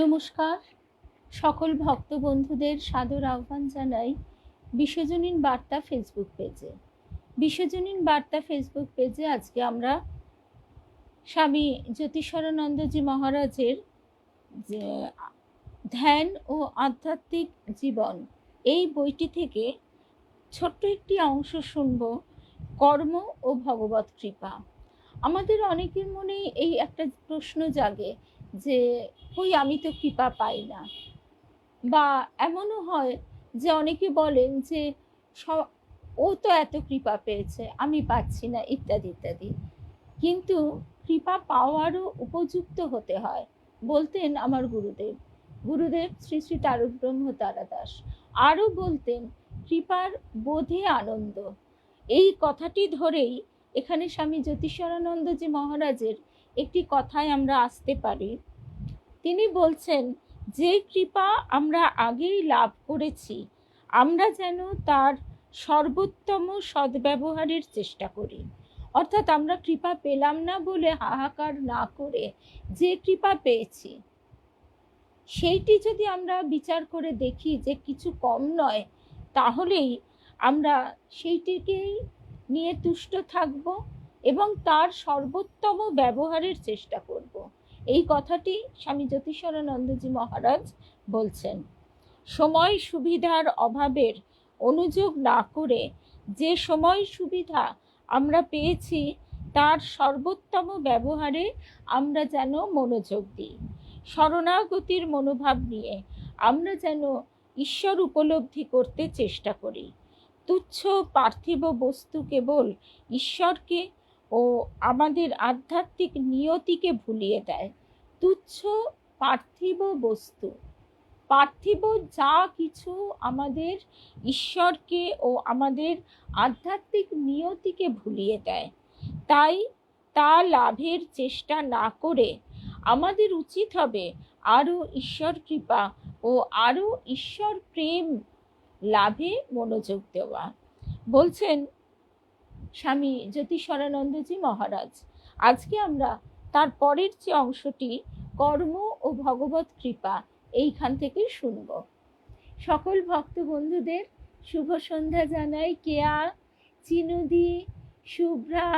নমস্কার, সকল ভক্ত বন্ধুদের সাদর আহ্বান জানাই বিশ্বজনীন বার্তা ফেসবুক পেজে। বিশ্বজনীন বার্তা ফেসবুক পেজে আজকে আমরা স্বামী জ্যোতিষানন্দজি মহারাজের যে ধ্যান ও আধ্যাত্মিক জীবন এই বইটি থেকে ছোট্ট একটি অংশ শুনব, কর্ম ও ভগবত কৃপা। আমাদের অনেকের মনে এই একটা প্রশ্ন জাগে যে কই আমি তো কৃপা পাই না, বা এমনও হয় যে অনেকে বলেন যে ও তো এত কৃপা পেয়েছে আমি পাচ্ছি না, ইত্যাদি ইত্যাদি। কিন্তু কৃপা পাওয়ারও উপযুক্ত হতে হয়, বলতেন আমার গুরুদেব শ্রী শ্রী তারক ব্রহ্ম তারাদাস। আরও বলতেন কৃপার বোধে আনন্দ। এই কথাটি ধরেই এখানে স্বামী জ্যোতিষানন্দজি মহারাজের একটি কথায় আমরা আসতে পারি। তিনি বলছেন যে কৃপা আমরা আগেই লাভ করেছি, আমরা যেন তার সর্বোত্তম সদ্ব্যবহারের চেষ্টা করি। অর্থাৎ আমরা কৃপা পেলাম না বলে হাহাকার না করে যে কৃপা পেয়েছি সেইটি যদি আমরা বিচার করে দেখি যে কিছু কম নয়, তাহলেই আমরা সেইটিকেই নিয়ে তুষ্ট থাকব এবং তার সর্বোত্তম ব্যবহারের চেষ্টা করব। এই কথাটি স্বামী জ্যোতিষানন্দজি মহারাজ বলছেন। সময় সুবিধার অভাবের অনুযোগ না করে যে সময় সুবিধা আমরা পেয়েছি তার সর্বোত্তম ব্যবহারে আমরা যেন মনোযোগ দিই। শরণাগতির মনোভাব নিয়ে আমরা যেন ঈশ্বর উপলব্ধি করতে চেষ্টা করি। তুচ্ছ পার্থিব বস্তু কেবল ঈশ্বরকে ও আমাদের আধ্যাত্মিক নিয়তিকে ভুলিয়ে দেয়। তুচ্ছ পার্থিব বস্তু, পার্থিব যা কিছু আমাদের ঈশ্বরকে ও আমাদের আধ্যাত্মিক নিয়তিকে ভুলিয়ে দেয়। তাই তা লাভের চেষ্টা না করে আমাদের উচিত হবে আরও ঈশ্বর কৃপা ও আরও ঈশ্বর প্রেম লাভে মনোযোগ দেওয়া। বলছেন স্বামী জ্যোতিষানন্দজি মহারাজ। আজকে আমরা তার পরের যে অংশটি কর্ম ও ভগবত কৃপা এইখান থেকে শুনব। সকল ভক্ত বন্ধুদের শুভ সন্ধ্যা জানাই। কেয়া, চিনুদি, শুভ্রা,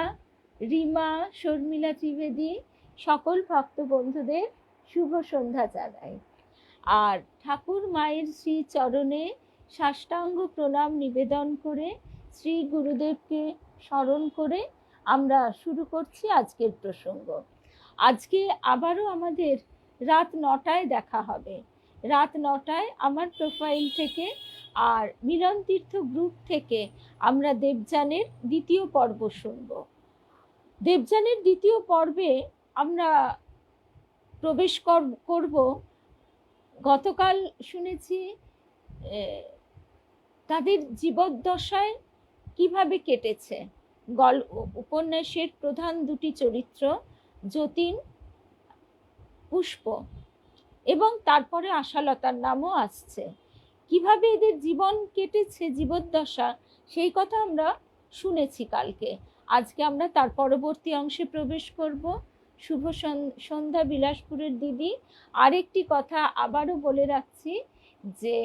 রিমা, শর্মিলা ত্রিবেদী সকল ভক্ত বন্ধুদের শুভ সন্ধ্যা জানাই। আর ঠাকুর মায়ের শ্রী চরণে সাষ্টাঙ্গ প্রণাম নিবেদন করে শ্রী গুরুদেবকে স্মরণ করে আমরা শুরু করছি আজকের প্রসঙ্গ। আজকে আবারও আমাদের রাত 9টায় দেখা হবে। রাত 9টায় আমার প্রোফাইল থেকে আর মিলন তীর্থ গ্রুপ থেকে আমরা দেবযানের দ্বিতীয় পর্ব শুনব। দেবযানের দ্বিতীয় পর্বে আমরা প্রবেশ করব। গতকাল শুনেছি তাদের জীবদ্দশায় কিভাবে কেটেছে। উপন্যাসের প্রধান দুটি চরিত্র যতীন, পুষ্প এবং তারপরে আশালতার নামও আসছে। কিভাবে এদের জীবন কেটেছে, জীবদ্দশা, সেই কথা আমরা শুনেছি কালকে। আজকে আমরা তার পরবর্তী অংশে প্রবেশ করব। শুভ সন্ধ্যা বিলাসপুরের দিদি। আরেকটি কথা আবারও বলে রাখছি যে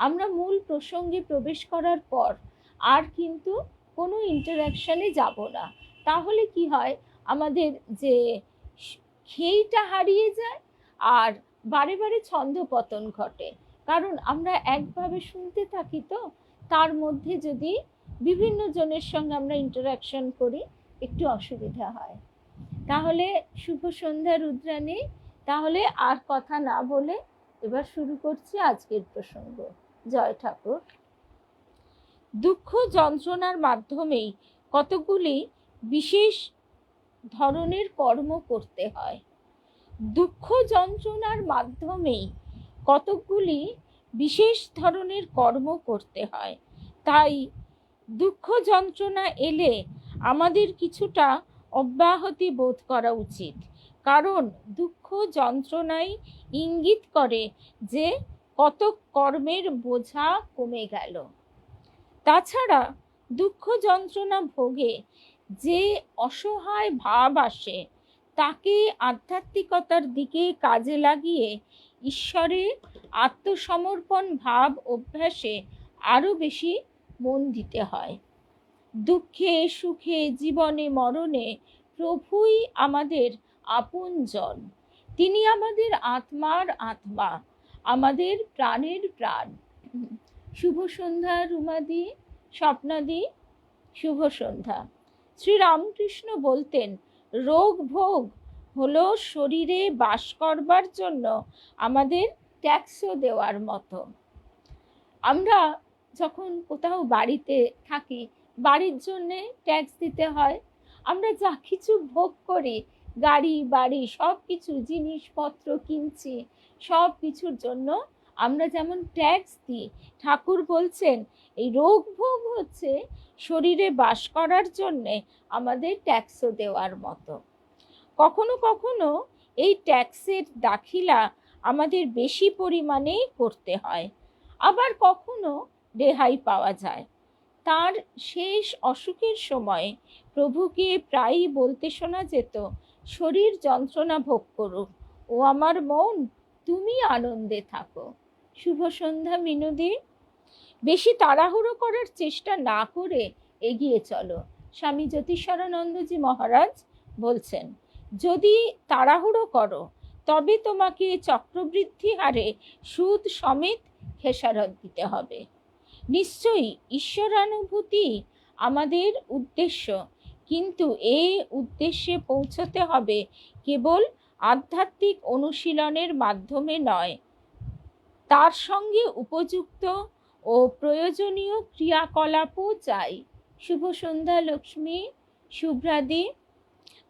আমরা মূল প্রসঙ্গে প্রবেশ করার পর আর কিন্তু কোনো ইন্টারাকশানে যাব না। তাহলে কি হয়, আমাদের যে খেইটা হারিয়ে যায় আর বারে বারে ছন্দপতন ঘটে। কারণ আমরা একভাবে শুনতে থাকি, তো তার মধ্যে যদি বিভিন্ন জনের সঙ্গে আমরা ইন্টারাকশন করি একটু অসুবিধা হয়। তাহলে শুভ সন্ধ্যা রুদ্রাণী। তাহলে আর কথা না বলে এবার শুরু করছি আজকের প্রসঙ্গ। জয় ঠাকুর। দুঃখ যন্ত্রণার মাধ্যমেই কতগুলি বিশেষ ধরনের কর্ম করতে হয়। দুঃখ যন্ত্রণার মাধ্যমেই কতকগুলি বিশেষ ধরনের কর্ম করতে হয়। তাই দুঃখ যন্ত্রণা এলে আমাদের কিছুটা অব্যাহতি বোধ করা উচিত, কারণ দুঃখ যন্ত্রণাই ইঙ্গিত করে যে কত কর্মের বোঝা কমে গেল। তাছাড়া দুঃখ যন্ত্রণা ভোগে যে অসহায় ভাব আসে তাকে আধ্যাত্মিকতার দিকে কাজে লাগিয়ে ঈশ্বরে আত্মসমর্পণ ভাব অভ্যাসে আরও বেশি মন দিতে হয়। দুঃখে সুখে জীবনে মরণে প্রভুই আমাদের আপনজন। তিনি আমাদের আত্মার আত্মা, আমাদের প্রাণের প্রাণ। শুভ সন্ধ্যা রুমাদি, স্বপ্নাদি, শুভ সন্ধ্যা। শ্রীরামকৃষ্ণ বলতেন, রোগ ভোগ হলো শরীরে বাস করবার জন্য আমাদের ট্যাক্সও দেওয়ার মতো। আমরা যখন কোথাও বাড়িতে থাকি, বাড়ির জন্যে ট্যাক্স দিতে হয়। আমরা যা কিছু ভোগ করি, গাড়ি বাড়ি সব কিছু জিনিসপত্র কিনছি, সব কিছুর জন্য আমরা যেমন ট্যাক্স দিই, ঠাকুর বলছেন এই রোগ ভোগ হচ্ছে শরীরে বাস করার জন্যে আমাদের ট্যাক্সও দেওয়ার মতো। কখনো কখনো এই ট্যাক্সের দাখিলা আমাদের বেশি পরিমাণে করতে হয়, আবার কখনো রেহাই পাওয়া যায়। তার শেষ অসুখের সময় প্রভুকে প্রায়ই বলতে শোনা যেত, শরীর যন্ত্রণা ভোগ করুক, ও আমার মন তুমি আনন্দে থাকো। শুভ সন্ধ্যা মিনুদি। বেশি তাড়াহুড়ো করার চেষ্টা না করে এগিয়ে চলো। স্বামী জ্যোতিষানন্দজি মহারাজ বলছেন, যদি তাড়াহুড়ো করো তবে তোমাকে চক্রবৃদ্ধি হারে সুদ সমেত খেসারত দিতে হবে। নিশ্চয়ই ঈশ্বরানুভূতি আমাদের উদ্দেশ্য, কিন্তু এই উদ্দেশ্যে পৌঁছতে হবে কেবল আধ্যাত্মিক অনুশীলনের মাধ্যমে নয়, তার সঙ্গে উপযুক্ত ও প্রয়োজনীয় ক্রিয়াকলাপও চাই। শুভ সন্ধ্যা লক্ষ্মী, শুভ্রাদি।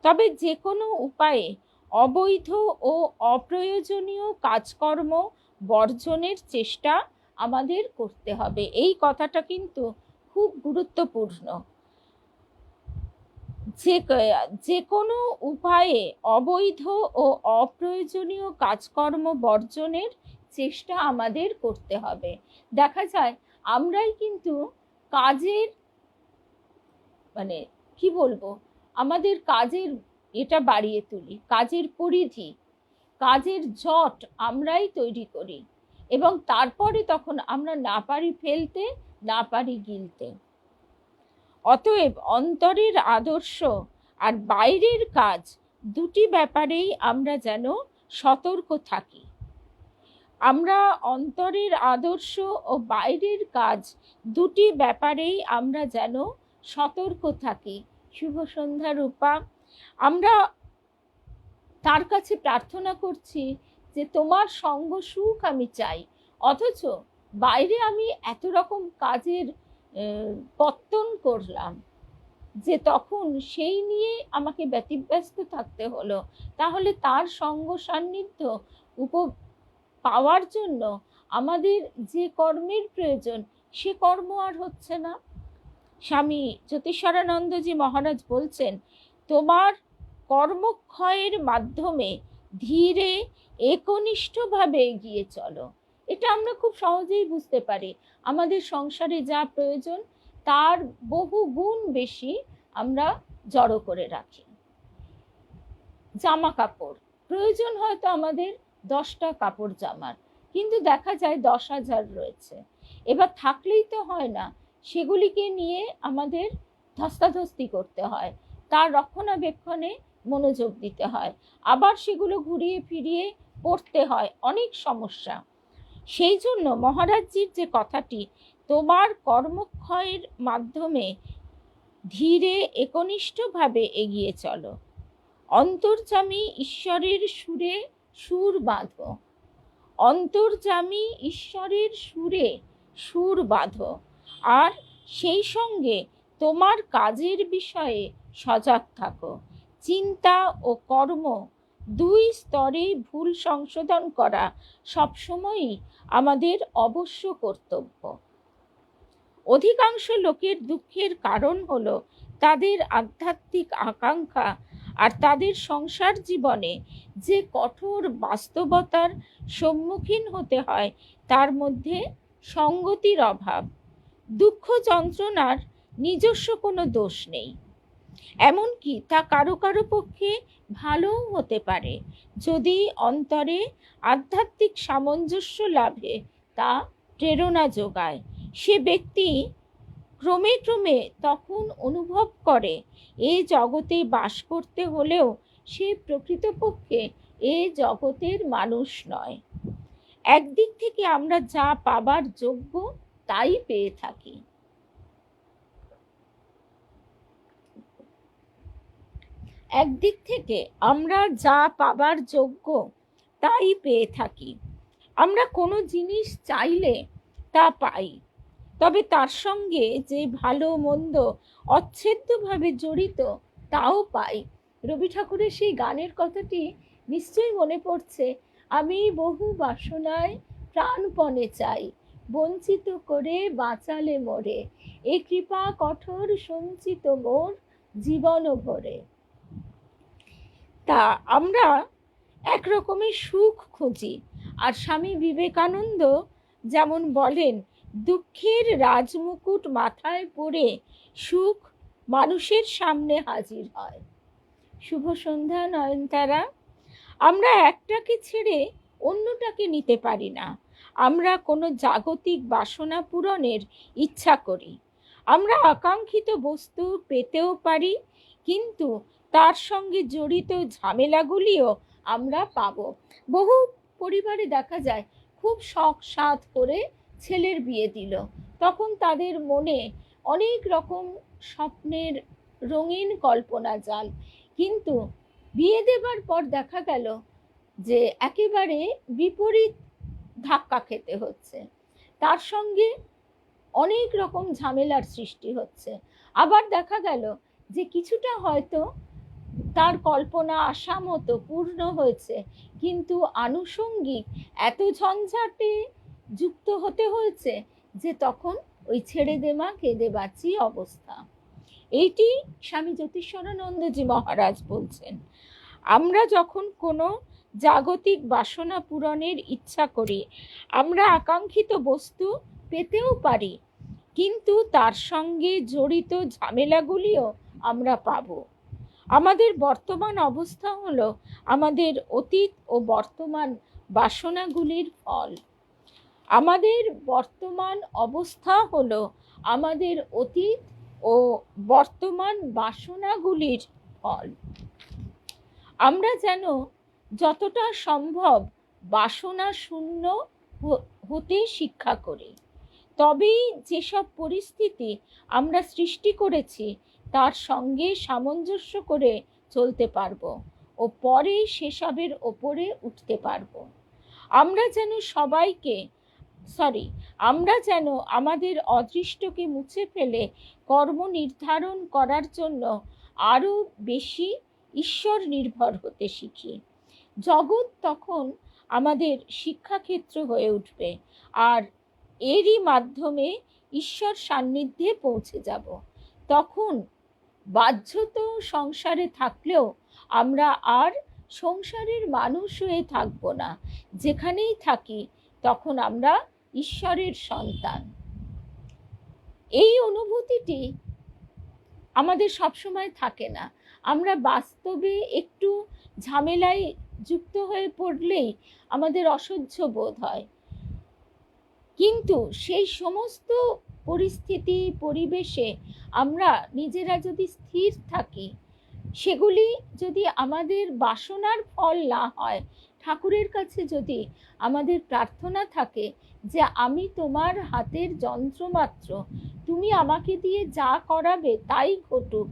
তবে যে কোনো উপায়ে অবৈধ ও অপ্রয়োজনীয় কাজকর্ম বর্জনের চেষ্টা আমাদের করতে হবে। এই কথাটা কিন্তু খুব গুরুত্বপূর্ণ। যে কোনো উপায়ে অবৈধ ও অপ্রয়োজনীয় কাজকর্ম বর্জনের চেষ্টা আমাদের করতে হবে। দেখা যায় আমরাই কিন্তু কাজের কি বলবো, আমাদের কাজের এটা বাড়িয়ে তুলি, কাজের পরিধি, কাজের জট আমরাই তৈরি করি, এবং তারপরে তখন আমরা না পারি ফেলতে, না পারি গিলতে। অতএব অন্তরের আদর্শ আর বাইরের কাজ দুটি ব্যাপারেই আমরা যেন সতর্ক থাকি। আমরা অন্তরের আদর্শ ও বাইরের কাজ দুটি ব্যাপারেই আমরা যেন সতর্ক থাকি। শুভ সন্ধ্যা রূপা। আমরা তার কাছে প্রার্থনা করছি যে তোমার সঙ্গ সুখ আমি চাই, অথচ বাইরে আমি এত রকম কাজের পত্তন করলাম যে তখন সেই নিয়ে আমাকে ব্যতিব্যস্ত থাকতে হলো। তাহলে তার সঙ্গ সান্নিধ্য পাওয়ার জন্য আমাদের যে কর্মের প্রয়োজন সে কর্ম আর হচ্ছে না। স্বামী জ্যোতিষানন্দজি মহারাজ বলছেন, তোমার কর্মক্ষয়ের মাধ্যমে ধীরে একনিষ্ঠভাবে এগিয়ে চলো। এটা আমরা খুব সহজেই বুঝতে পারি। আমাদের সংসারে যা প্রয়োজন তার বহু গুণ বেশি আমরা জড়ো করে রাখি। জামা কাপড় প্রয়োজন হয়তো আমাদের 10টা কাপড় জামার, কিন্তু দেখা যায় 10,000 রয়েছে। এবার থাকলেই তো হয় না, সেগুলিকে নিয়ে আমাদের ধস্তাধস্তি করতে হয়, তার রক্ষণাবেক্ষণে মনোযোগ দিতে হয়, আবার সেগুলো ঘুরিয়ে ফিরিয়ে পড়তে হয়, অনেক সমস্যা। সেই জন্য মহারাজজির যে কথাটি, তোমার কর্মক্ষয়ের মাধ্যমে ধীরে একনিষ্ঠভাবে এগিয়ে চলো, অন্তর্যামী ঈশ্বরের সুরে সুর বাঁধো, অন্তর্যামী ঈশ্বরের সুরে সুর বাঁধো, আর সেই সঙ্গে তোমার কাজের বিষয়ে সজাগ থাকো। চিন্তা ও কর্ম দুই স্তরেই ভুল সংশোধন করা সবসময়ই আমাদের অবশ্য কর্তব্য। অধিকাংশ লোকের দুঃখের কারণ হলো তাদের আধ্যাত্মিক আকাঙ্ক্ষা আর তাদের সংসার জীবনে যে কঠোর বাস্তবতার সম্মুখীন হতে হয় তার মধ্যে সঙ্গতির অভাব। দুঃখ যন্ত্রণার নিজস্ব কোনো দোষ নেই, এমনকি তা কারো কারো পক্ষে ভালোও হতে পারে যদি অন্তরে আধ্যাত্মিক সামঞ্জস্য লাভে তা প্রেরণা যোগায়। সে ব্যক্তি ক্রমে ক্রমে তখন অনুভব করে এ জগতে বাস করতে হলেও সে প্রকৃতপক্ষে এ জগতের মানুষ নয়। একদিক থেকে আমরা যা পাবার যোগ্য তাই পেয়ে থাকি। একদিক থেকে আমরা যা পাবার যোগ্য তাই পেয়ে থাকি। আমরা কোনো জিনিস চাইলে তা পাই, তবে তার সঙ্গে যে ভালো মন্দ অচ্ছেদ্যভাবে জড়িত তাও পাই। রবি ঠাকুরের সেই গানের কথাটি নিশ্চয়ই মনে পড়ছে। আমি বহু বাসনায় প্রাণপণে চাই, বঞ্চিত করে বাঁচালে মোরে, এ কৃপা কঠোর সঞ্চিত মোর জীবন ভরে। তা আমরা একরকমের সুখ খুঁজি। আর স্বামী বিবেকানন্দ যেমন বলেন, দুঃখের রাজমুকুট মাথায় পরে সুখ মানুষের সামনে হাজির হয়। শুভ সন্ধ্যা নয়নতারা। আমরা একটাকে ছেড়ে অন্যটাকে নিতে পারি না। আমরা কোনো জাগতিক বাসনা পূরণের ইচ্ছা করি। আমরা আকাঙ্ক্ষিত বস্তু পেতেও পারি, কিন্তু তার সঙ্গে জড়িত ঝামেলাগুলিও আমরা পাব। বহু পরিবারে দেখা যায় খুব শখ সাধ করে ছেলের বিয়ে দিল, তখন তাদের মনে অনেক রকম স্বপ্নের রঙিন কল্পনা জাল, কিন্তু বিয়ে দেবার পর দেখা গেল যে একেবারে বিপরীত ধাক্কা খেতে হচ্ছে, তার সঙ্গে অনেক রকম ঝামেলার সৃষ্টি হচ্ছে। আবার দেখা গেল যে কিছুটা হয়তো তার কল্পনা আশা মতো পূর্ণ হয়েছে, কিন্তু আনুষঙ্গিক এত ঝঞ্ঝাটে যুক্ত হতে হয়েছে যে তখন ওই ছেড়ে দে মা কেঁদে বাঁচি অবস্থা। এইটি স্বামী জ্যোতিষানন্দজি মহারাজ বলছেন। আমরা যখন কোনো জাগতিক বাসনা পূরণের ইচ্ছা করি, আমরা আকাঙ্ক্ষিত বস্তু পেতেও পারি, কিন্তু তার সঙ্গে জড়িত ঝামেলাগুলিও আমরা পাব। আমাদের বর্তমান অবস্থা হলো আমাদের অতীত ও বর্তমান বাসনাগুলির ফল। আমাদের বর্তমান অবস্থা হলো আমাদের অতীত ও বর্তমান বাসনাগুলির ফল। আমরা যেন যতটা সম্ভব বাসনা শূন্য হতে শিক্ষা করি, তবেই যেসব পরিস্থিতি আমরা সৃষ্টি করেছি তার সঙ্গে সামঞ্জস্য করে চলতে পারবো ও পরে সেসবের ওপরে উঠতে পারবো। আমরা যেন আমাদের অদৃষ্টকে মুছে ফেলে কর্ম নির্ধারণ করার জন্য আরো বেশি ঈশ্বর নির্ভর হতে শিখি। জগৎ তখন আমাদের শিক্ষাক্ষেত্র হয়ে উঠবে, আর এরই মাধ্যমে ঈশ্বর সান্নিধ্যে পৌঁছে যাব। তখন বাহ্যত সংসারে থাকলেও আমরা আর সংসারের মানুষ হয়ে থাকব না। যেখানেই থাকি তখন আমরা ঈশ্বরের সন্তান। এই অনুভূতিটি আমাদের সবসময় থাকে না। আমরা বাস্তবে একটু ঝামেলায় যুক্ত হয়ে পড়লেই আমাদের অসহ্য বোধ হয়, কিন্তু সেই সমস্ত পরিস্থিতি পরিবেশে আমরা নিজেরা যদি স্থির থাকি, সেগুলি যদি আমাদের বাসনার ফল না হয়, ঠাকুরের কাছে যদি আমাদের প্রার্থনা থাকে যে আমি তোমার হাতের যন্ত্রমাত্র, তুমি আমাকে দিয়ে যা করাবে তাই ঘটুক,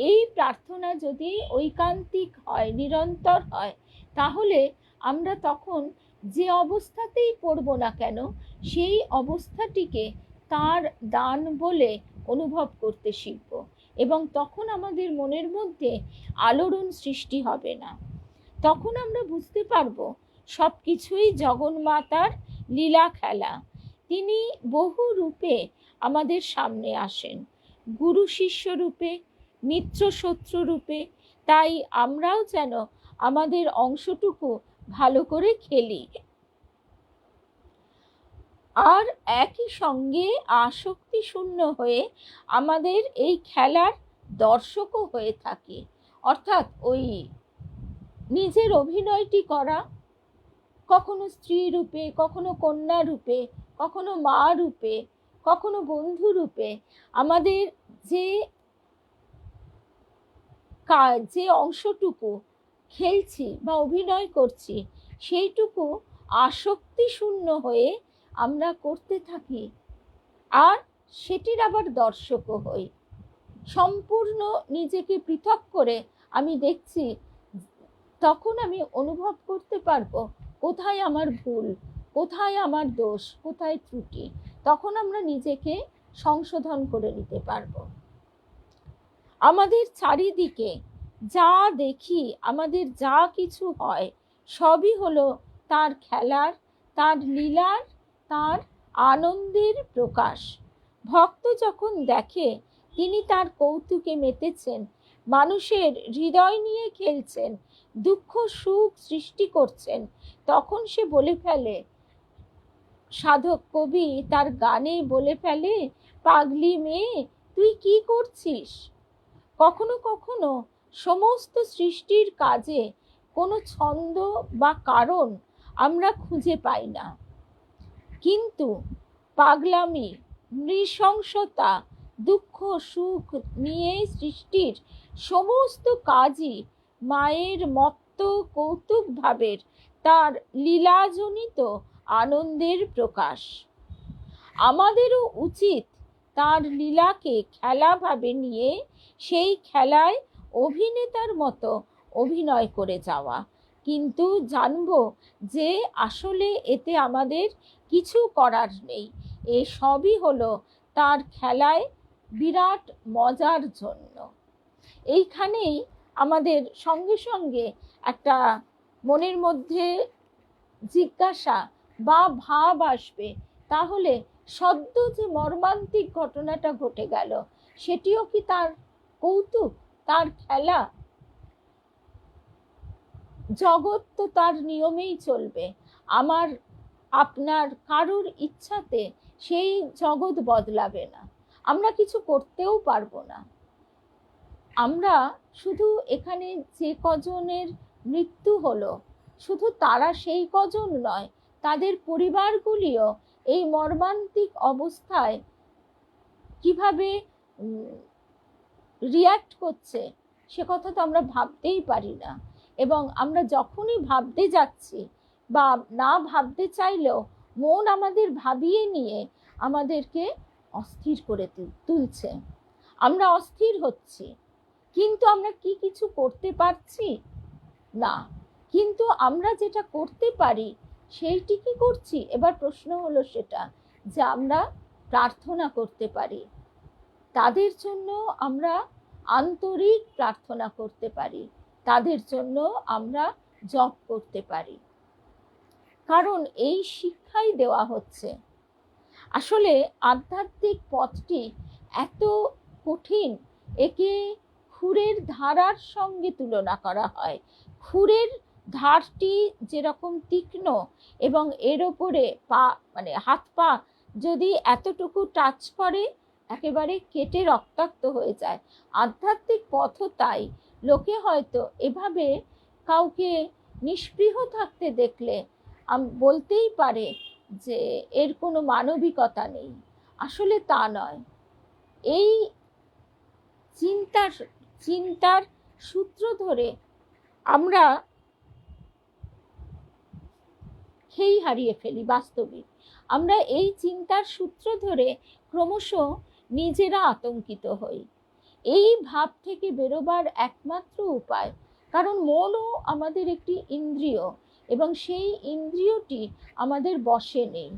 এই প্রার্থনা যদি ঐকান্তিক হয়, নিরন্তর হয়, তাহলে আমরা তখন যে অবস্থাতেই পড়ব না কেন সেই অবস্থাটিকে তার দান বলে অনুভব করতে শিখব, এবং তখন আমাদের মনের মধ্যে আলোড়ন সৃষ্টি হবে না। তখন আমরা বুঝতে পারবো সব কিছুই জগন্মাতার লীলা খেলা। তিনি বহু রূপে আমাদের সামনে আসেন, গুরু শিষ্য রূপে, মিত্র শত্রু রূপে। তাই আমরাও যেন আমাদের অংশটুকু ভালো করে খেলি, আর একই সঙ্গে আসক্তি শূন্য হয়ে আমাদের এই খেলার দর্শকও হয়ে থাকি। অর্থাৎ ওই নিজের অভিনয়টি করা, কখনো স্ত্রী রূপে, কখনো কন্যা রূপে, কখনো মা রূপে, কখনো বন্ধু রূপে। আমাদের যে যে অংশটুকু খেলছি বা অভিনয় করছি সেইটুকু আসক্তি শূন্য হয়ে আমরা করতে থাকি, আর সেটির আবার দর্শকও হই। সম্পূর্ণ নিজেকে পৃথক করে আমি দেখছি, তখন আমি অনুভব করতে পারবো কোথায় আমার ভুল, কোথায় আমার দোষ, কোথায় ত্রুটি। তখন আমরা নিজেকে সংশোধন করে নিতে পারবো। আমাদের চারিদিকে যা দেখি, আমাদের যা কিছু হয়, সবই হলো তার খেলার, তার লীলার, তার আনন্দের প্রকাশ। ভক্ত যখন দেখে তিনি তার কৌতুকে মেতেছেন, মানুষের হৃদয় নিয়ে খেলছেন, দুঃখ সুখ সৃষ্টি করছেন, তখন সে বলে ফেলে, সাধক কবি তার গানে বলে ফেলে, পাগলি মেয়ে তুই কি করছিস। কখনো কখনো সমস্ত সৃষ্টির কাজে কোনো ছন্দ বা কারণ আমরা খুঁজে পাই না, কিন্তু পাগলামি, নৃশংসতা, দুঃখ সুখ নিয়ে সৃষ্টির সমস্ত কাজই মায়ের মত্ত কৌতুক ভাবের, তার লীলাজনিত আনন্দের প্রকাশ। আমাদেরও উচিত তার লীলাকে খেলা ভাবে নিয়ে সেই খেলায় অভিনেতার মতো অভিনয় করে যাওয়া, কিন্তু জানবো যে আসলে এতে আমাদের কিছু করার নেই, এ সবই হলো তার খেলায় বিরাট মজার জন্য। এইখানেই আমাদের সঙ্গে সঙ্গে একটা মনের মধ্যে জিজ্ঞাসা বা ভাব আসবে, তাহলে সদ্য যে মর্মান্তিক ঘটনাটা ঘটে গেল সেটিও কি তার কৌতুক, তার খেলা? জগৎ তো তার নিয়মেই চলবে, আমার আপনার কারোর ইচ্ছাতে সেই জগৎ বদলাবে না, আমরা কিছু করতেও পারবো না। আমরা শুধু এখানে যে কজনের মৃত্যু হলো, শুধু তারা সেই কজন নয়, তাদের পরিবারগুলিও এই মর্মান্তিক অবস্থায় কিভাবে রিয়্যাক্ট করছে সে কথা তো আমরা ভাবতেই পারি না। এবং আমরা যখনই ভাবতে যাচ্ছি বা না ভাবতে চাইলেও মন আমাদের ভাবিয়ে নিয়ে আমাদেরকে অস্থির করে তুলছে, আমরা অস্থির হচ্ছি, কিন্তু আমরা কি কিছু করতে পারছি না। কিন্তু আমরা যেটা করতে পারি সেইটি কি করছি? এবার প্রশ্ন হলো সেটা, যে আমরা প্রার্থনা করতে পারি, তাদের জন্য আমরা আন্তরিক প্রার্থনা করতে পারি, তাদের জন্য আমরা জপ করতে পারি, কারণ এই শিক্ষাই দেওয়া হচ্ছে। আসলে আধ্যাত্মিক পথটি এত কঠিন, একে ক্ষুরের ধারার সঙ্গে তুলনা করা হয়। ক্ষুরের ধারটি যেরকম তীক্ষ্ণ এবং এর ওপরে পা মানে হাত পা যদি এতটুকু টাচ করে একেবারে কেটে রক্তাক্ত হয়ে যায়, আধ্যাত্মিক পথও তাই। লোকে হয়তো এভাবে কাউকে নিষ্পৃহ থাকতে দেখলে বলতেই পারে যে এর কোনো মানবিকতা নেই, আসলে তা নয়। এই চিন্তার সূত্র ধরে আমরা খেই হারিয়ে ফেলি। বাস্তবিক আমরা এই চিন্তার সূত্র ধরে ক্রমশ নিজেরা আতঙ্কিত হই। এই ভাব থেকে বেরোবার একমাত্র উপায়, কারণ মনও আমাদের একটি ইন্দ্রিয় এবং সেই ইন্দ্রিয়টি আমাদের বশে নেই,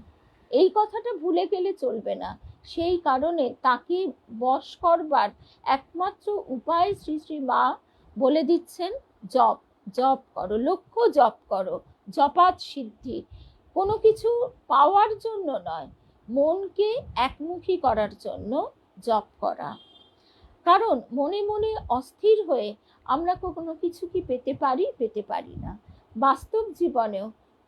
এই কথাটা ভুলে গেলে চলবে না। সেই কারণে তাকে বশ করবার একমাত্র উপায় শ্রী শ্রী মা বলে দিচ্ছেন, জপ জপ করো, লক্ষ্য জপ করো, জপাত সিদ্ধি। কোনো কিছু পাওয়ার জন্য নয়, মনকে একমুখী করার জন্য জপ করা। কারণ মনে মনে অস্থির হয়ে আমরা কোনো কিছু কি পেতে পারি? পেতে পারি না। বাস্তব জীবনেও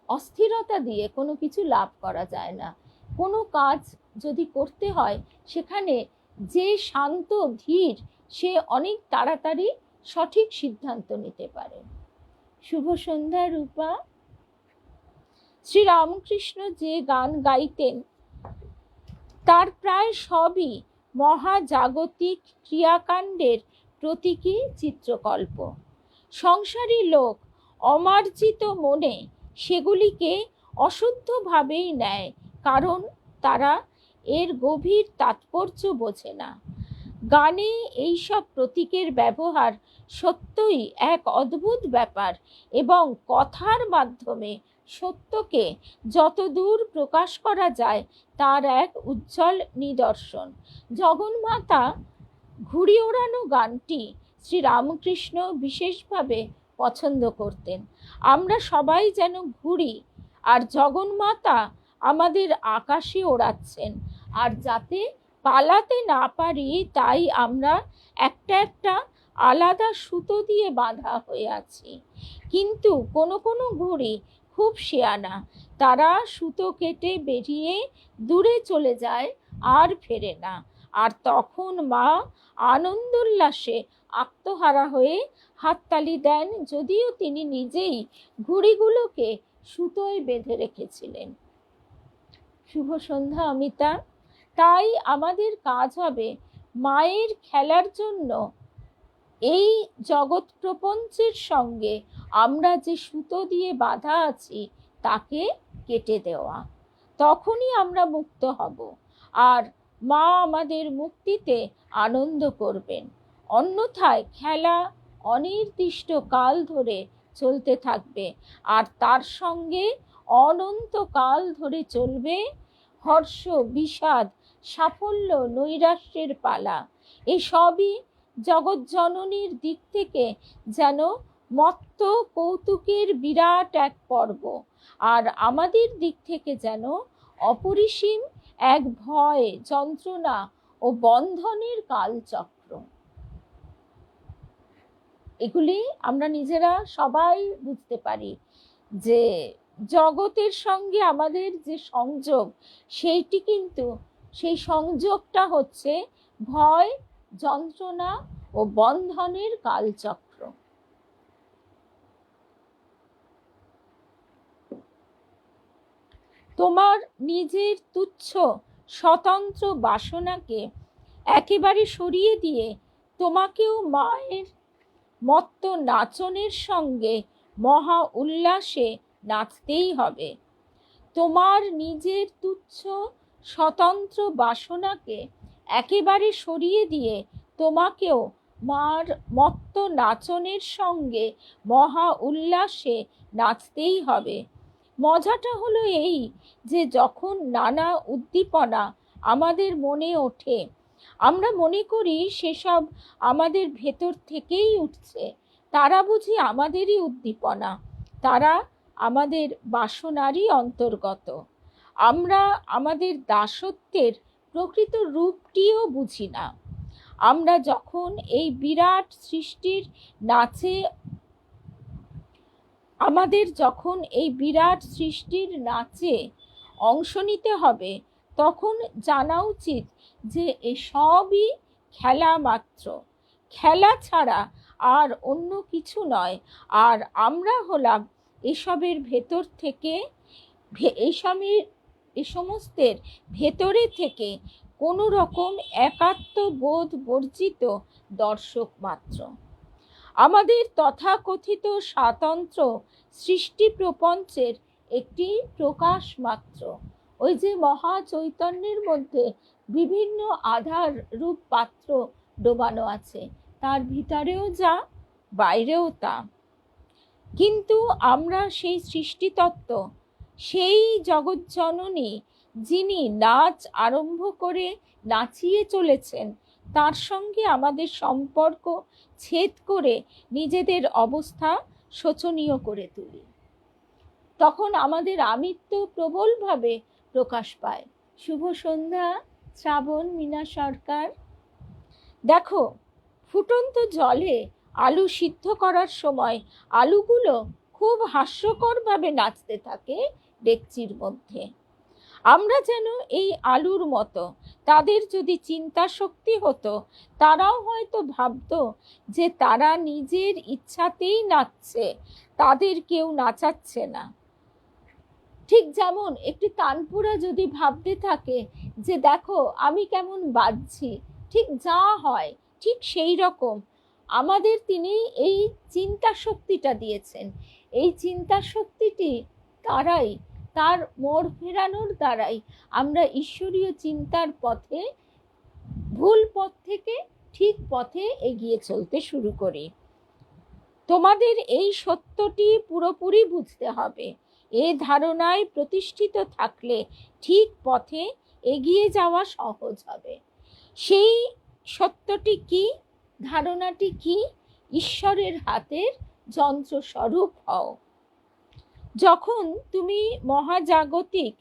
অস্থিরতা দিয়ে কোনো কিছু লাভ করা যায় না। কোনো কাজ যদি করতে হয় সেখানে যে শান্ত ধীর সে অনেক তাড়াতাড়ি সঠিক সিদ্ধান্ত নিতে পারে। শুভ সন্ধ্যা রূপা। শ্রীরামকৃষ্ণ যে গান গাইতেন তার প্রায় সবই মহাজাগতিক ক্রিয়াকাণ্ডের প্রতীকী চিত্রকল্প। সংসারী লোক অমার্জিত মনে সেগুলিকে অশুদ্ধভাবেই নেয়, কারণ তারা এর গভীর তাৎপর্য বোঝে না। গানে এইসব প্রতীকের ব্যবহার সত্যই এক অদ্ভুত ব্যাপার, এবং কথার মাধ্যমে সত্যকে যতদূর প্রকাশ করা যায় তার এক উজ্জ্বল নিদর্শন। জগন্মাতা ঘুড়ি ওড়ানো গানটি শ্রীরামকৃষ্ণ বিশেষভাবে পছন্দ করতেন। আমরা সবাই যেন ঘুড়ি, আর জগন্মাতা আমাদের আকাশে ওড়াচ্ছেন, আর যাতে পালাতে না পারি তাই আমরা একটা একটা আলাদা সুতো দিয়ে বাঁধা হয়ে আছি। কিন্তু কোনো কোনো ঘুড়ি খুব শেয়ানা, তারা সুতো কেটে বেরিয়ে দূরে চলে যায় আর ফেরে না। আর তখন মা আনন্দোল্লাসে আত্মহারা হয়ে হাততালি দেন, যদিও তিনি নিজেই ঘুড়িগুলোকে সুতোয় বেঁধে রেখেছিলেন। শুভ সন্ধ্যা অমিতা। তাই আমাদের কাজ হবে মায়ের খেলার জন্য এই জগৎ প্রপঞ্চের সঙ্গে আমরা যে সুতো দিয়ে বাঁধা আছি তাকে কেটে দেওয়া। তখনই আমরা মুক্ত হব, আর মা আমাদের মুক্তিতে আনন্দ করবেন। অন্যথায় খেলা অনির্দিষ্ট কাল ধরে চলতে থাকবে, আর তার সঙ্গে অনন্তকাল ধরে চলবে হর্ষ, বিষাদ, সাফল্য, নৈরাশ্যের পালা। এসবই জগৎজননীর দিক থেকে যেন মত্ত কৌতুকের বিরাট এক পর্ব, আর আমাদের দিক থেকে যেন অপরিসীম এক ভয়, যন্ত্রণা ও বন্ধনের কালচক্র। এগুলি আমরা নিজেরা সবাই বুঝতে পারি যে জগতের সঙ্গে আমাদের যে সংযোগ, সেইটি কিন্তু সেই সংযোগটা হচ্ছে ভয়, যন্ত্রণা ও বন্ধনের কালচক্র। তোমার নিজের তুচ্ছ স্বতন্ত্র বাসনাকে একেবারে সরিয়ে দিয়ে তোমাকেও মায়ের মত্ত নাচনের সঙ্গে মহা উল্লাসে নাচতেই হবে। তোমার নিজের তুচ্ছ স্বতন্ত্র বাসনাকে একেবারে সরিয়ে দিয়ে তোমাকেও মার মত্ত নাচনের সঙ্গে মহা উল্লাসে নাচতেই হবে। মজাটা হলো এই যে যখন নানা উদ্দীপনা আমাদের মনে ওঠে, আমরা মনে করি সেসব আমাদের ভেতর থেকেই উঠছে। তারা বুঝি আমাদেরই উদ্দীপনা, তারা আমাদের বাসনারই অন্তর্গত। আমরা আমাদের দাসত্বের প্রকৃত রূপটিও বুঝি না। আমরা যখন এই বিরাট সৃষ্টির নাচে অংশ নিতে হবে, তখন জানা উচিত যে এসবই খেলা মাত্র, খেলা ছাড়া আর অন্য কিছু নয়। আর আমরা হলাম এসবের ভেতর থেকে, এ সমস্তের ভেতরে থেকে কোনো রকম একাত্মবোধ বর্জিত দর্শক মাত্র। আমাদের তথাকথিত স্বাতন্ত্র সৃষ্টি প্রপঞ্চের একটি প্রকাশ মাত্র। ওই যে মহা চৈতন্যের মধ্যে বিভিন্ন আধার রূপ পাত্র ডোবানো আছে, তার ভিতরেও যা, বাইরেও তা। কিন্তু আমরা সেই সৃষ্টিতত্ত্ব, সেই জগৎজননী যিনি নাচ আরম্ভ করে নাচিয়ে চলেছেন, তার সঙ্গে আমাদের সম্পর্ক ছেদ করে নিজেদের অবস্থা শোচনীয় করে তুলি। তখন আমাদের আমিত্ব প্রবলভাবে প্রকাশ পায়। শুভ সন্ধ্যা শ্রাবণ, মীনা সরকার। দেখো, ফুটন্ত জলে আলু সিদ্ধ করার সময় আলুগুলো খুব হাস্যকরভাবে নাচতে থাকে ডেকচির মধ্যে। আমরা যেন এই আলুর মতো। তাদের যদি চিন্তা শক্তি হতো, তারাও হয়তো ভাবতো যে তারা নিজের ইচ্ছাতেই নাচছে, তাদের কেউ নাচাচ্ছে না। ঠিক যেমন একটি তানপুরা যদি ভাবতে থাকে যে দেখো আমি কেমন বাজছি, ঠিক যা হয় ঠিক সেই রকম আমাদের তিনি এই চিন্তা শক্তিটা দিয়েছেন। এই চিন্তা শক্তিটি দ্বারাই, তার মোড় ফেরানোর দ্বারাই আমরা ঈশ্বরীয় চিন্তার পথে, ভুল পথ থেকে ঠিক পথে এগিয়ে চলতে শুরু করি। তোমাদের এই সত্যটি পুরোপুরি বুঝতে হবে। এ ধারণায় প্রতিষ্ঠিত থাকলে ঠিক পথে এগিয়ে যাওয়া সহজ হবে। সেই সত্যটি কি, ধারণাটি কি? ঈশ্বরের হাতের যন্ত্রস্বরূপ হও। যখন তুমি মহাজাগতিক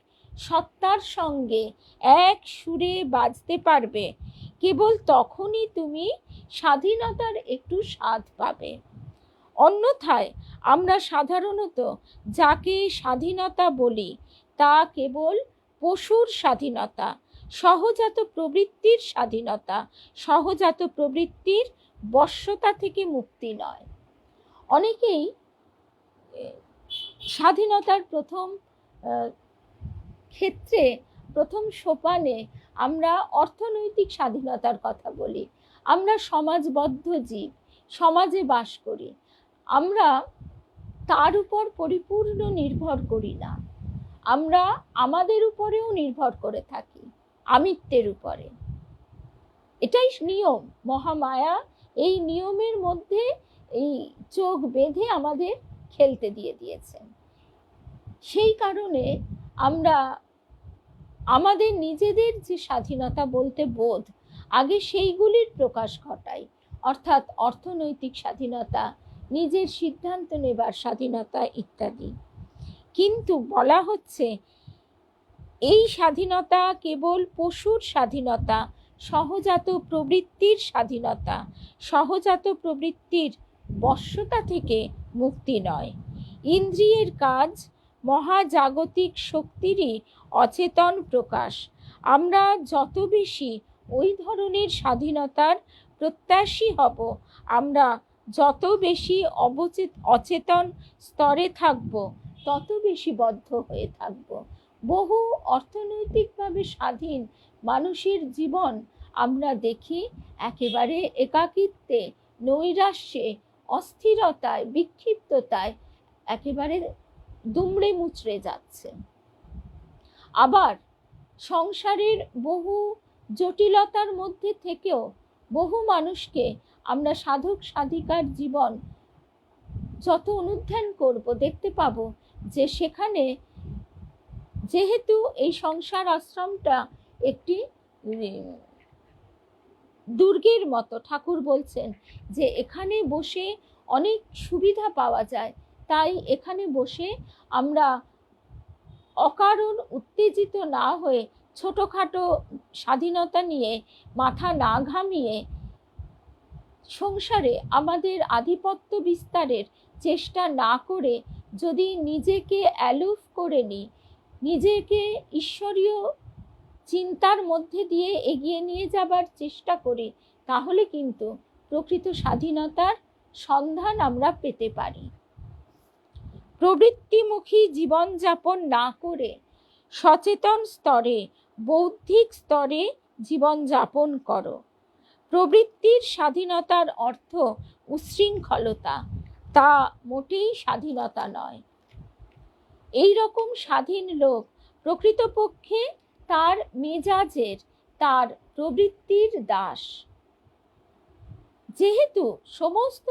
সত্তার সঙ্গে এক সুরে বাজতে পারবে, কেবল তখনই তুমি স্বাধীনতার একটু স্বাদ পাবে। অন্যথায় আমরা সাধারণত যাকে স্বাধীনতা বলি তা কেবল পশুর স্বাধীনতা, সহজাত প্রবৃত্তির স্বাধীনতা, সহজাত প্রবৃত্তির বশ্যতা থেকে মুক্তি নয়। অনেকেই স্বাধীনতার প্রথম ক্ষেত্রে, প্রথম সোপানে আমরা অর্থনৈতিক স্বাধীনতার কথা বলি। আমরা সমাজবদ্ধ জীব, সমাজে বাস করি, আমরা তার উপর পরিপূর্ণ নির্ভর করি না, আমরা আমাদের উপরেও নির্ভর করে থাকি, আমিত্বের উপরে। এটাই নিয়ম, মহামায়া এই নিয়মের মধ্যে এই চোখ বেঁধে আমাদের খেলতে দিয়ে দিয়েছেন। সেই কারণে আমরা আমাদের নিজেদের যে স্বাধীনতা বলতে বোধ, আগে সেইগুলির প্রকাশ ঘটাই, অর্থাৎ অর্থনৈতিক স্বাধীনতা, নিজের সিদ্ধান্ত নেবার স্বাধীনতা ইত্যাদি। কিন্তু বলা হচ্ছে এই স্বাধীনতা কেবল পশুর স্বাধীনতা, সহজাত প্রবৃত্তির স্বাধীনতা, সহজাত প্রবৃত্তির বশ্যতা থেকে মুক্তি নয়। ইন্দ্রিয়ের কাজ মহাজাগতিক শক্তিরই অচেতন প্রকাশ। আমরা যত বেশি ওই ধরনের স্বাধীনতার প্রত্যাশী হব, আমরা যত বেশি অচেতন স্তরে থাকব, তত বেশি বদ্ধ হয়ে থাকব। বহু অর্থনৈতিকভাবে স্বাধীন মানুষের জীবন আমরা দেখি একেবারে একাকিত্বে, নৈরাশ্যে, অস্থিরতায়, বিক্ষিপ্ততায় একেবারে দুমড়ে মুচড়ে যাচ্ছে। আবার সংসারের বহু জটিলতার মধ্যে থেকেও বহু মানুষকে আমরা সাধক সাধিকার জীবন যত অনুধ্যান করব, দেখতে পাব যে সেখানে যেহেতু এই সংসার আশ্রমটা একটি দুর্গের মতো, ঠাকুর বলছেন যে এখানে বসে অনেক সুবিধা পাওয়া যায়, তাই এখানে বসে আমরা অকারণ উত্তেজিত না হয়ে, ছোটখাটো স্বাধীনতা নিয়ে মাথা না ঘামিয়ে সংসারে আমাদের আধিপত্য বিস্তারের চেষ্টা না করে যদি নিজেকে অ্যালুফ করে নিই, নিজেকে ঈশ্বরীয় চিন্তার মধ্যে দিয়ে এগিয়ে নিয়ে যাবার চেষ্টা করি, তাহলে কিন্তু প্রকৃত স্বাধীনতার সন্ধান আমরা পেতে পারি। প্রবৃত্তিমুখী জীবনযাপন না করে সচেতন স্তরে, বৌদ্ধিক স্তরে জীবনযাপন করো। প্রবৃত্তির স্বাধীনতার অর্থ উচ্ছৃঙ্খলতা, তা মোটেই স্বাধীনতা নয়। এই রকম স্বাধীন লোক প্রকৃতপক্ষে তার মেজাজের, তার প্রবৃত্তির দাস। যেহেতু সমস্ত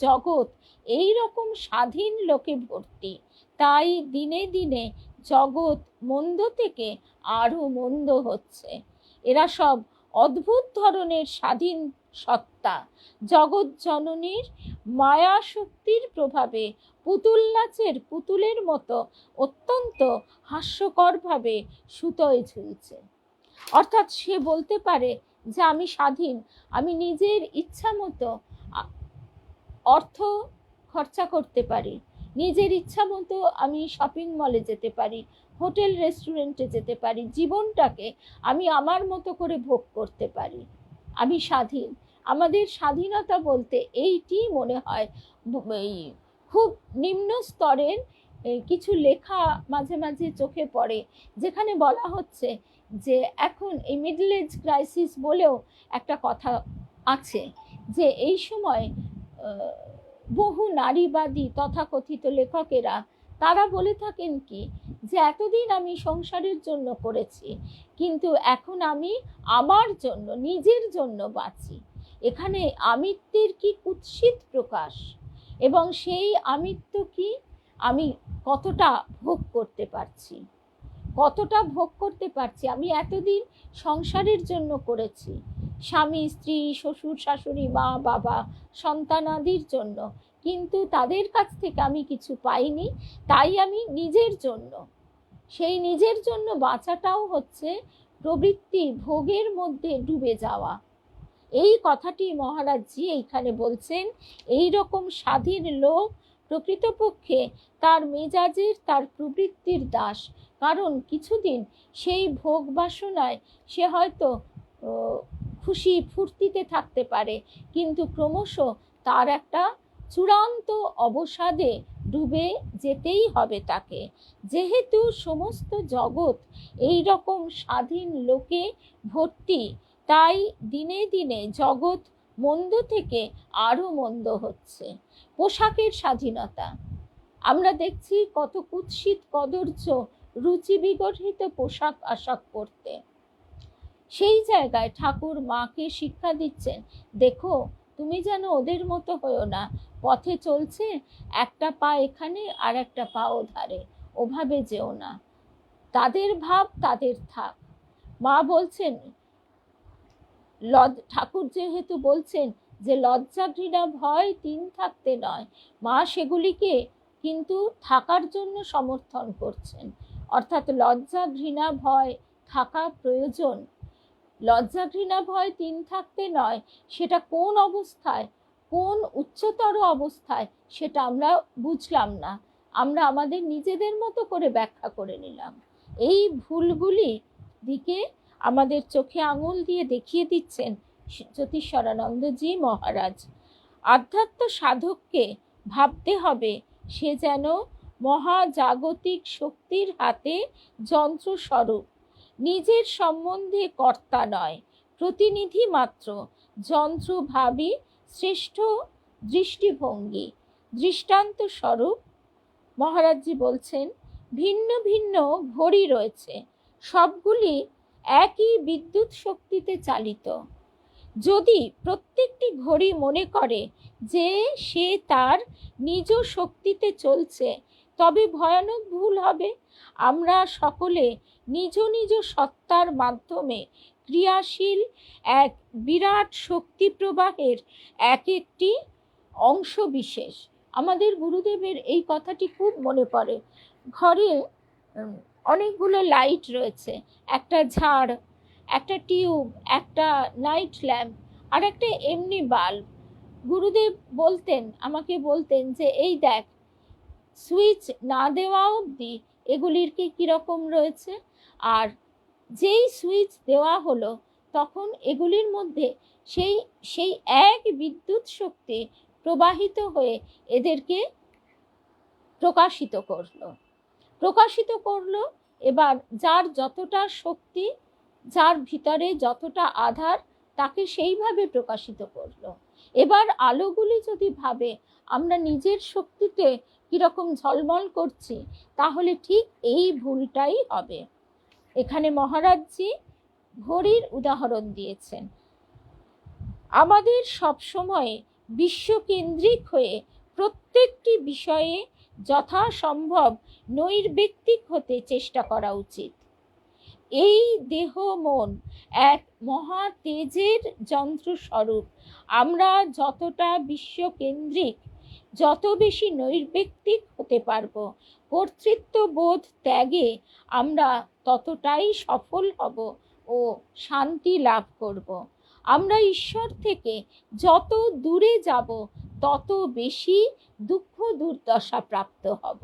জগৎ এই রকম স্বাধীন লোকে ভর্তি, তাই দিনে দিনে জগৎ মন্দ থেকে আরো মন্দ হচ্ছে। এরা সব অদ্ভুত ধরনের স্বাধীন সত্তা, জগৎ জননীর মায়া শক্তির প্রভাবে পুতুল নাচের পুতুলের মতো অত্যন্ত হাস্যকরভাবে সুতোয় ঝুলছে। অর্থাৎ সে বলতে পারে যে আমি স্বাধীন, আমি নিজের ইচ্ছা মতো অর্থ খরচা করতে পারি, নিজের ইচ্ছা মতো আমি শপিং মলে যেতে পারি, হোটেল রেস্টুরেন্টে যেতে পারি, জীবনটাকে আমি আমার মতো করে ভোগ করতে পারি, আমি স্বাধীন। আমাদের স্বাধীনতা বলতে এইটি মনে হয়। এই খুব নিম্ন স্তরের কিছু লেখা মাঝে মাঝে চোখে পড়ে, যেখানে বলা হচ্ছে যে এখন এই মিডল এজ ক্রাইসিস বলেও একটা কথা আছে, যে এই সময় বহু নারীবাদী তথাকথিত লেখকেরা তারা বলে থাকেন কি, যে এতদিন আমি সংসারের জন্য করেছি, কিন্তু এখন আমি আমার জন্য, নিজের জন্য বাঁচি। এখানে আমিত্বের কি কুৎসিত প্রকাশ, এবং সেই আমিত্ব কি আমি কতটা ভোগ করতে পারছি, কতটা ভোগ করতে পারছি। আমি এতদিন সংসারের জন্য করেছি, স্বামী স্ত্রী শ্বশুর শাশুড়ি মা বাবা সন্তানাদির জন্য, কিন্তু তাদের কাছ থেকে আমি কিছু পাইনি, তাই আমি নিজের জন্য, সেই নিজের জন্য বাঁচাটাও হচ্ছে প্রবৃত্তি ভোগের মধ্যে ডুবে যাওয়া। এই কথাটি মহারাজজি এইখানে বলছেন। এই রকম স্বাধীন লোক প্রকৃতপক্ষে তার মেজাজের, তার প্রবৃত্তির দাস। কারণ কিছুদিন সেই ভোগ বাসনায় সে হয়তো খুশি ফুর্তিতে থাকতে পারে, কিন্তু ক্রমশ তার একটা চূড়ান্ত অবসাদে ডুবে যেতেই হবে তাকে। যেহেতু সমস্ত জগৎ এই রকম স্বাধীন লোকে ভর্তি, তাই দিনে দিনে জগৎ মন্দ থেকে আরো মন্দ হচ্ছে। পোশাকের স্বাধীনতা, আমরা দেখছি কত কুৎসিত কদর্য রুচি বিগঠিত পোশাক আশাক পরতে। সেই জায়গায় ঠাকুর মাকে শিক্ষা দিচ্ছেন, দেখো তুমি যেন ওদের মতো হয়েও না, পথে চলছে একটা পা এখানে আর একটা পা ওধারে, ওভাবে যেও না, তাদের ভাব তাদের থাক। মা বলছেন, ঠাকুর যেহেতু বলছেন যে লজ্জা ঘৃণা ভয় তিন থাকতে নয়, মা সেগুলিকে কিন্তু থাকার জন্য সমর্থন করছেন। অর্থাৎ লজ্জা ঘৃণা ভয় থাকা প্রয়োজন। লজ্জা ঘৃণা ভয় তিন থাকতে নয়, সেটা কোন অবস্থায়, কোন উচ্চতর অবস্থায় সেটা আমরা বুঝলাম না, আমরা আমাদের নিজেদের মতো করে ব্যাখ্যা করে নিলাম। এই ভুলগুলি দিকে আমাদের চোখে আঙুল দিয়ে দেখিয়ে দিচ্ছেন জ্যোতিষ্বরানন্দজি মহারাজ। আধ্যাত্ম সাধককে ভাবতে হবে সে যেন মহাজাগতিক শক্তির হাতে যন্ত্রস্বরূপ, নিজের সম্বন্ধে কর্তা নয়, প্রতিনিধি মাত্র, যন্ত্রভাবী শ্রেষ্ঠ দৃষ্টিভঙ্গি, দৃষ্টান্ত স্বরূপ। মহারাজজি বলছেন, ভিন্ন ভিন্ন ঘড়ি রয়েছে, সবগুলি একই বিদ্যুৎ শক্তিতে চালিত। যদি প্রত্যেকটি ঘড়ি মনে করে যে সে তার নিজ শক্তিতে চলছে, তবে ভয়ানক ভুল হবে। আমরা সকলে নিজ নিজ সত্তার মাধ্যমে ক্রিয়াশীল এক বিরাট শক্তি প্রবাহের এক একটি অংশ বিশেষ। আমাদের গুরুদেবের এই কথাটি খুব মনে পড়ে। ঘরে অনেকগুলো লাইট রয়েছে, একটা ঝাড়, একটা টিউব, একটা নাইট ল্যাম্প, আর একটা এমনি বাল্ব। গুরুদেব বলতেন, আমাকে বলতেন যে এই দেখ, সুইচ না দেওয়া অবধি এগুলির কি কীরকম রয়েছে, আর যেই সুইচ দেওয়া হলো তখন এগুলির মধ্যে সেই সেই এক বিদ্যুৎ শক্তি প্রবাহিত হয়ে এদেরকে প্রকাশিত করলো। এবার যার যতটা শক্তি, যার ভিতরে যতটা আধার, তাকে সেইভাবে প্রকাশিত করলো। এবার আলোগুলি যদি ভাবে আমরা নিজের শক্তিতে কিরকম ঝলমল করছি, তাহলে ঠিক এই ভুলটাই হবে। এখানে মহারাজজি ঘড়ির উদাহরণ দিয়েছেন। আমাদের সবসময় বিশ্বকেন্দ্রিক হয়ে প্রত্যেকটি বিষয়ে যথাসম্ভব নৈর্ব্যক্তিক হতে চেষ্টা করা উচিত। এই দেহ মন এক মহা তেজের যন্ত্রস্বরূপ। আমরা যতটা বিশ্বকেন্দ্রিক, যত বেশি নৈর্ব্যক্তিক হতে পারব, কর্তৃত্ববোধ ত্যাগে আমরা ততটাই সফল হব ও শান্তি লাভ করব। আমরা ঈশ্বর থেকে যত দূরে যাব, তত বেশি দুঃখ দুর্দশা প্রাপ্ত হব।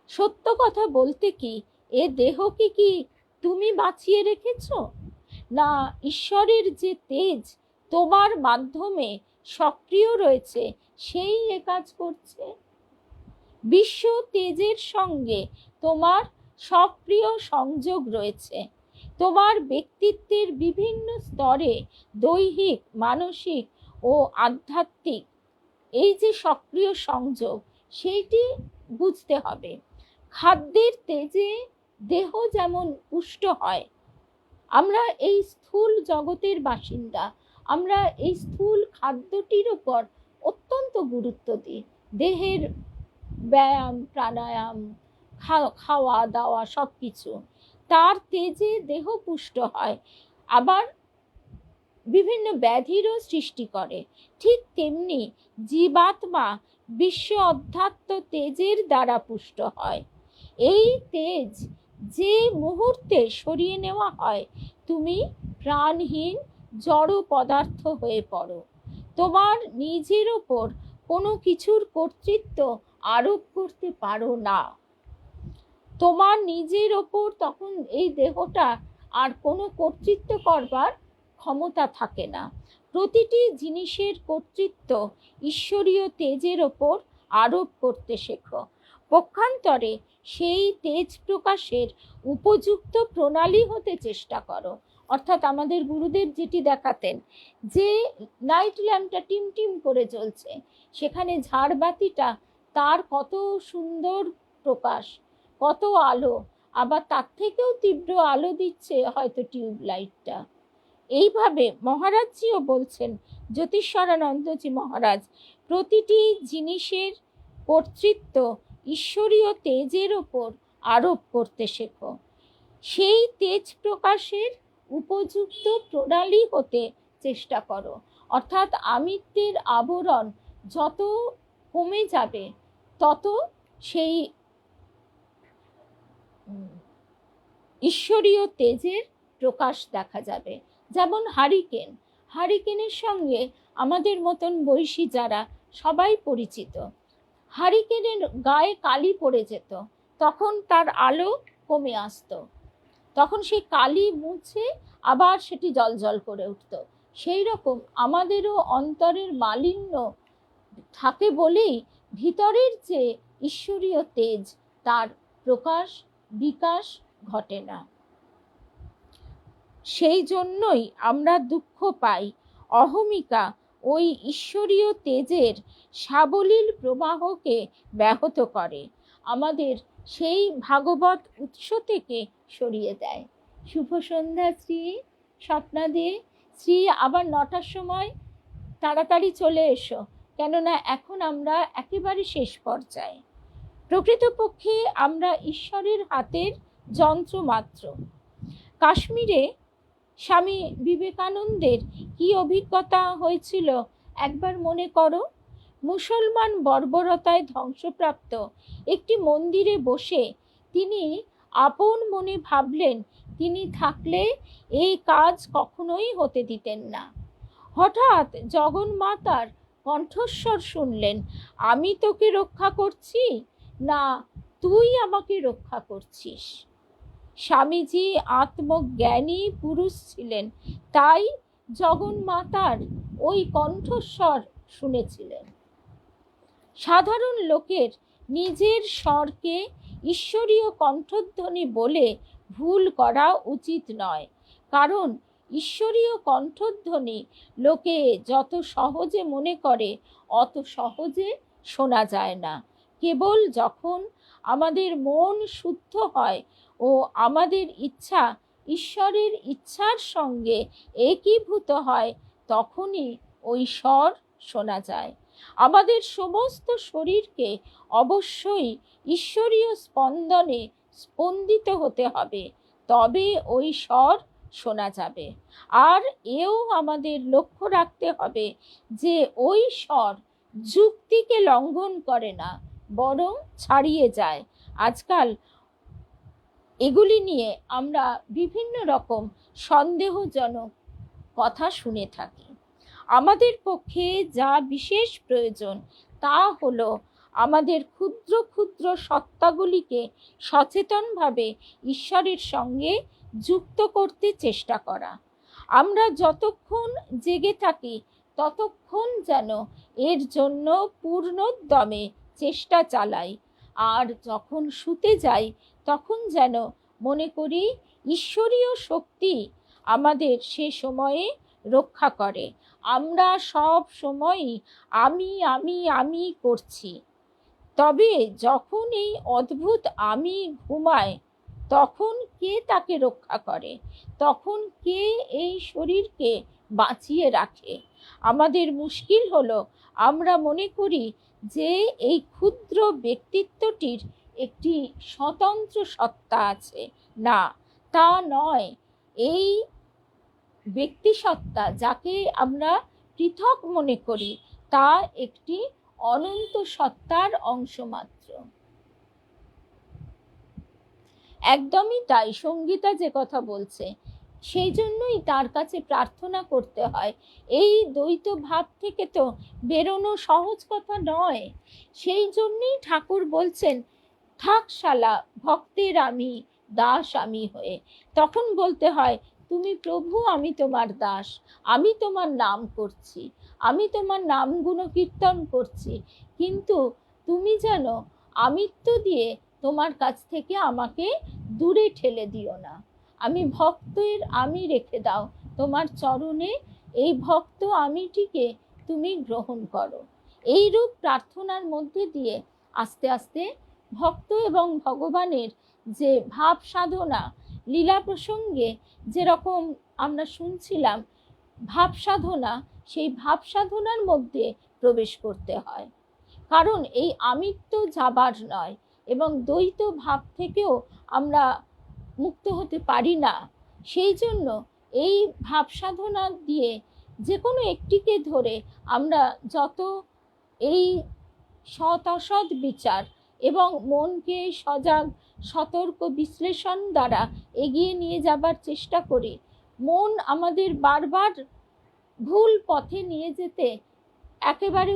সত্য কথা বলতে কি, এ দেহকে কি তুমি বাঁচিয়ে রেখেছ, না ঈশ্বরের যে তেজ তোমার মাধ্যমে সক্রিয় রয়েছে সেই এ কাজ করছে? বিশ্ব তেজের সঙ্গে তোমার সক্রিয় সংযোগ রয়েছে। তোমার ব্যক্তিত্বের বিভিন্ন স্তরে দৈহিক, মানসিক ও আধ্যাত্মিক এই যে সক্রিয় সংযোগ, সেইটি বুঝতে হবে। খাদ্যের তেজে দেহ যেমন পুষ্ট হয়, আমরা এই স্থূল জগতের বাসিন্দা, আমরা এই স্থূল খাদ্যটির উপর অত্যন্ত গুরুত্ব দিই। দেহের ব্যায়াম, প্রাণায়াম, খাওয়া দাওয়া সব কিছু, তার তেজে দেহ পুষ্ট হয়, আবার বিভিন্ন ব্যাধিরও সৃষ্টি করে। ঠিক তেমনি জীবাত্মা বিশ্ব অধ্যাত্ম তেজের দ্বারা পুষ্ট হয়। এই তেজ যে মুহূর্তে সরিয়ে নেওয়া হয়, তুমি প্রাণহীন জড় পদার্থ হয়ে পড়ো। তোমার নিজের ওপর কোনো কিছুর কর্তৃত্ব আরোপ করতে পারো না। তোমার নিজের ওপর তখন এই দেহটা আর কোনো কর্তৃত্ব করবার ক্ষমতা থাকে না। প্রতিটি জিনিসের কর্তৃত্ব ঈশ্বরীয় তেজের ওপর আরোপ করতে শেখো। পক্ষান্তরে সেই তেজ প্রকাশের উপযুক্ত প্রণালী হতে চেষ্টা করো। অর্থাৎ আমাদের গুরুদেব যেটি দেখাতেন, যে নাইট ল্যাম্পটা টিম টিম করে জ্বলছে, সেখানে ঝাড়বাতিটা তার কত সুন্দর প্রকাশ, কত আলো, আবার তার থেকেও তীব্র আলো দিচ্ছে হয়তো টিউব লাইটটা। এইভাবে মহারাজজিও বলছেন, জ্যোতিষ্বরানন্দজি মহারাজ, প্রতিটি জিনিসের কর্তৃত্ব ঈশ্বরীয় তেজের ওপর আরোপ করতে শেখো। সেই তেজ প্রকাশের উপযুক্ত প্রণালী হতে চেষ্টা করো। অর্থাৎ আমিত্বের আবরণ যত কমে যাবে, তত সেই ঈশ্বরীয় তেজের প্রকাশ দেখা যাবে। যেমন হারিকেনের সঙ্গে আমাদের মতন বয়সী যারা সবাই পরিচিত। হারিকেনের গায়ে কালি পড়ে যেত, তখন তার আলো কমে আসতো, তখন সেই কালি মুছে আবার সেটি জ্বলজ্বল করে উঠত। সেই রকম আমাদেরও অন্তরের মালিন্য থাকে বলেই ভিতরের যে ঈশ্বরীয় তেজ, তার প্রকাশ বিকাশ ঘটে না। সেই জন্যই আমরা দুঃখ পাই। অহমিকা ওই ঈশ্বরীয় তেজের সাবলীল প্রবাহকে ব্যাহত করে, আমাদের সেই ভাগবত উৎস থেকে সরিয়ে দেয়। শুভ সন্ধ্যা শ্রী স্বপ্নাদে। শ্রী আবার 9টার সময় তাড়াতাড়ি চলে এসো, কেননা এখন আমরা একেবারে শেষ পর্যায়ে। প্রকৃতপক্ষে আমরা ঈশ্বরের হাতের যন্ত্র মাত্র। কাশ্মীরে স্বামী বিবেকানন্দের কি অভিজ্ঞতা হয়েছিল একবার মনে করো। মুসলমান বর্বরতায় ধ্বংসপ্রাপ্ত একটি মন্দিরে বসে তিনি আপন মনে ভাবলেন, তিনি থাকলে এই কাজ কখনোই হতে দিতেন না। হঠাৎ জগন্মাতার কণ্ঠস্বর শুনলেন, আমি তোকে রক্ষা করছি না তুই আমাকে রক্ষা করছিস। স্বামীজি আত্মজ্ঞানী পুরুষ ছিলেন, তাই জগন্মাতার ওই কণ্ঠস্বর শুনেছিলেন। সাধারণ লোকের নিজের স্বরকে ঈশ্বরীয় কণ্ঠধ্বনি বলে ভুল করা উচিত নয়, কারণ ঈশ্বরীয় কণ্ঠধ্বনি লোকে যত সহজে মনে করে অত সহজে শোনা যায় না। কেবল যখন আমাদের মন শুদ্ধ হয় ও আমাদের ইচ্ছা ঈশ্বরের ইচ্ছার সঙ্গে একীভূত হয়, তখনই ওই স্বর শোনা যায়। আমাদের সমস্ত শরীরকে অবশ্যই ঈশ্বরীয় স্পন্দনে স্পন্দিত হতে হবে, তবে ওই স্বর শোনা যাবে। আর এও আমাদের লক্ষ্য রাখতে হবে যে ওই স্বর যুক্তিকে লঙ্ঘন করে না, বরং ছাড়িয়ে যায়। আজকাল এগুলি নিয়ে আমরা বিভিন্ন রকম সন্দেহজনক কথা শুনে থাকি। আমাদের পক্ষে যা বিশেষ প্রয়োজন তা হলো আমাদের ক্ষুদ্র ক্ষুদ্র সত্তাগুলিকে সচেতনভাবে ঈশ্বরের সঙ্গে যুক্ত করতে চেষ্টা করা। আমরা যতক্ষণ জেগে থাকি ততক্ষণ যেন এর জন্য পূর্ণোদ্যমে চেষ্টা চালাই, আর যখন শুতে যাই তখন যেন মনে করি ঈশ্বরীয় শক্তি আমাদের সে সময়ে রক্ষা করে। আমরা সব সময়ই আমি করছি, তবে যখন এই অদ্ভুত আমি ঘুমায় তখন কে তাকে রক্ষা করে? তখন কে এই শরীরকে বাঁচিয়ে রাখে? আমাদের মুশকিল হলো আমরা মনে করি যে এই ক্ষুদ্র ব্যক্তিত্বটির একটি স্বতন্ত্র সত্তা আছে। না, তা নয়। এই ব্যক্তিসত্তা যাকে আমরা পৃথক মনে করি তা একটি অনন্ত সত্তার অংশ মাত্র। একদমই তাই। সঙ্গীতা যে কথা বলছে সেই জন্যই তার কাছে প্রার্থনা করতে হয়। এই দ্বৈত ভাব থেকে তো বেরোনো সহজ কথা নয়। সেই জন্যই ঠাকুর বলছেন, থাক শালা ভক্তের আমি দাস আমি হয়ে। তখন বলতে হয়, তুমি প্রভু, আমি তোমার দাস, আমি তোমার নাম করছি, আমি তোমার নাম গুণকীর্তন করছি, কিন্তু তুমি যেন আমিত্ব দিয়ে তোমার কাছ থেকে আমাকে দূরে ঠেলে দিও না। আমি ভক্তের আমি রেখে দাও তোমার চরণে, এই ভক্ত আমিটিকে তুমি গ্রহণ করো। এই রূপ প্রার্থনার মধ্যে দিয়ে আস্তে আস্তে ভক্ত এবং ভগবানের যে ভাব সাধনা, লীলা প্রসঙ্গে যেরকম আমরা শুনছিলাম ভাব সাধনা, সেই ভাব সাধনার মধ্যে প্রবেশ করতে হয়। কারণ এই আমিত্ব যাবার নয়, এবং দ্বৈত ভাব থেকেও আমরা মুক্ত হতে পারি না। সেই জন্য এই ভাব সাধনা দিয়ে যে কোনো একটিকে ধরে আমরা যত এই সৎ অসৎ বিচার এবং মনকে সজাগ সতর্ক বিশ্লেষণ দ্বারা এগিয়ে নিয়ে যাবার চেষ্টা করি, মন আমাদের বারবার ভুল পথে নিয়ে যেতে একেবারে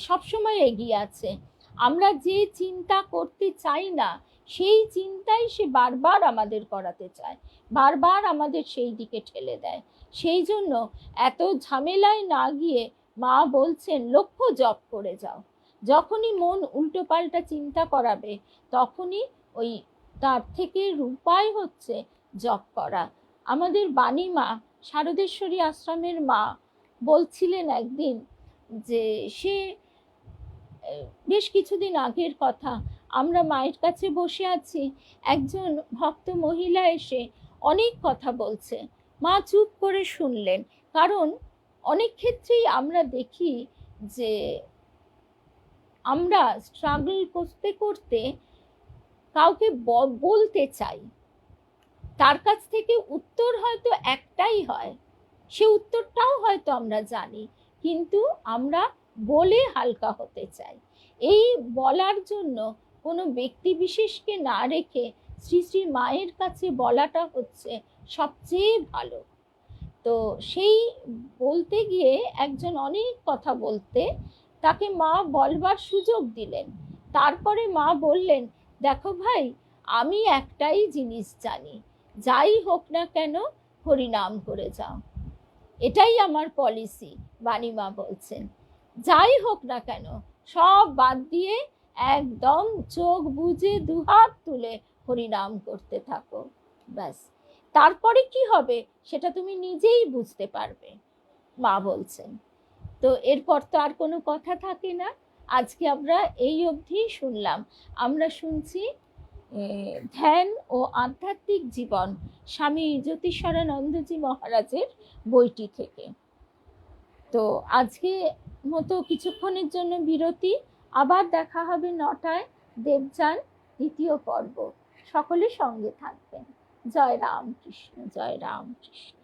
সবসময় এগিয়ে আছে। আমরা যে চিন্তা করতে চাই না সেই চিন্তাই সে বারবার আমাদের করাতে চায়, বারবার আমাদের সেই দিকে ঠেলে দেয়। সেই জন্য এত ঝামেলায় না গিয়ে মা বলছেন লক্ষ্য জপ করে যাও। যখনই মন উল্টোপাল্টা চিন্তা করাবে তখনই ওই তার থেকে উপায় হচ্ছে জপ করা। আমাদের বাণী মা, শারদেশ্বরী আশ্রমের মা বলছিলেন একদিন যে সে বেশ কিছুদিন আগের কথা, আমরা মায়ের কাছে বসে আছি, একজন ভক্ত মহিলা এসে অনেক কথা বলছে, মা চুপ করে শুনলেন। কারণ অনেক ক্ষেত্রেই আমরা দেখি যে আমরা স্ট্রাগল করতে করতে কাউকে বলতে চাই, তার কাছ থেকে উত্তর হয়তো একটাই হয়, সে উত্তরটাও হয়তো আমরা জানি, কিন্তু আমরা বলে হালকা হতে চাই। এই বলার জন্য কোনো ব্যক্তি বিশেষকে না রেখে শ্রী শ্রী মায়ের কাছে বলাটা হচ্ছে সবচেয়ে ভালো। তো সেই বলতে গিয়ে একজন অনেক কথা বলতে, তাকে মা বলবার সুযোগ দিলেন। তারপরে মা বললেন, দেখো ভাই, আমি একটাই জিনিস জানি, যাই হোক না কেন হরিনাম করে যাও, এটাই আমার পলিসি। বাণী মা বলছেন যাই হোক না কেন সব বাদ দিয়ে একদম চোখ বুজে দুহাত তুলে হরিনাম করতে থাকো, ব্যাস। তারপরে কি হবে সেটা তুমি নিজেই বুঝতে পারবে, মা বলছেন। তো এরপর তো আর কোনো কথা থাকে না। আজকে আমরা এই অবধি শুনলাম। আমরা শুনছি ধ্যান ও আধ্যাত্মিক জীবন, স্বামী জ্যোতিষানন্দজি মহারাজের বইটি থেকে। তো আজকে মতো কিছুক্ষণের জন্য বিরতি, আবার দেখা হবে 9টায় দেবযান দ্বিতীয় পর্ব। সকলে সঙ্গে থাকবেন। জয় রামকৃষ্ণ, জয় রামকৃষ্ণ।